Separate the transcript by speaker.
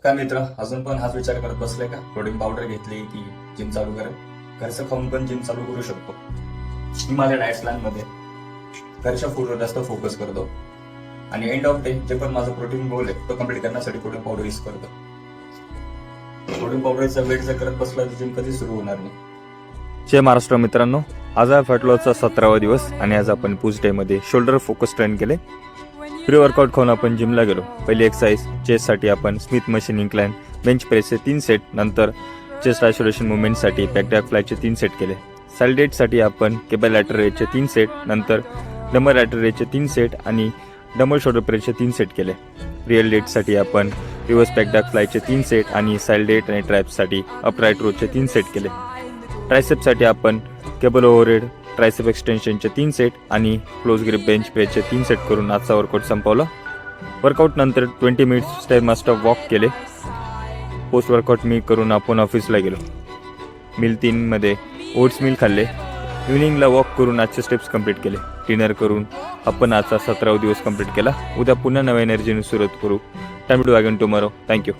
Speaker 1: काय मित्र, अजून पण हाच विचार करत बसलाय का प्रोटीन पावडर घेतली की जिम चालू करेल? घरचं खाऊन पण जिम चालू करू शकतो. मी माझ्या डाएट प्लॅन मध्ये घरच्या फूडवर जास्त फोकस करतो आणि एंड ऑफ डे जे पण माझं प्रोटीन गोल आहे तो कम्प्लीट करण्यासाठी प्रोटीन पावडर यूज करतो. प्रोटीन पावडरचा वेट जर करत बसला तर जिम कधी सुरू होणार नाही.
Speaker 2: जय महाराष्ट्र मित्रांनो, आज आहे फॅट लॉसचा 17वा दिवस आणि आज आपण पुश डे मध्ये शोल्डर फोकस ट्रेन केले. प्री वर्कआउट खाऊन आपण जिमला गेलो. पहिली एक्सरसाइज चेस्टसाठी आपण स्मिथ मशीन इन्क्लाइन बेंच प्रेसचे 3 सेट, नंतर चेस्ट आयसोलेशन मुवमेंटसाठी बॅक फ्लायचे 3 सेट केले. सॅलडेटसाठी आपण केबल लॅटर रेजचे 3 सेट, नंतर डंबल लॅटर रेजचे 3 सेट आणि डंबल शोल्डर प्रेसचे 3 सेट केले. रिअल डेटसाठी आपण रिव्हर्स बॅक फ्लायचे 3 सेट आणि साइड आणि ट्रॅपसाठी अपराईट रोजचे 3 सेट केले. ट्रायसेपसाठी आपण केबल ओव्हरहेड ट्रायसेप एक्सटेन्शनचे 3 सेट आणि क्लोज ग्रिप बेंच प्रेसचे 3 सेट करून आजचा वर्कआउट संपवला. वर्कआउट नंतर 20 मिनिट्स स्टेप मास्टर वॉक केले. पोस्ट वर्कआउट मी करून आपण ऑफिसला गेलो. मील 3 मध्ये ओट्स मिल खाल्ले. इव्हिनिंगला वॉक करून आजचे स्टेप्स कंप्लीट केले. डिनर करून आपण आजचा 17वा दिवस कंप्लीट केला. उद्या पुन्हा नव्या एनर्जीने सुरुवात करू. Time to again tomorrow. Thank you.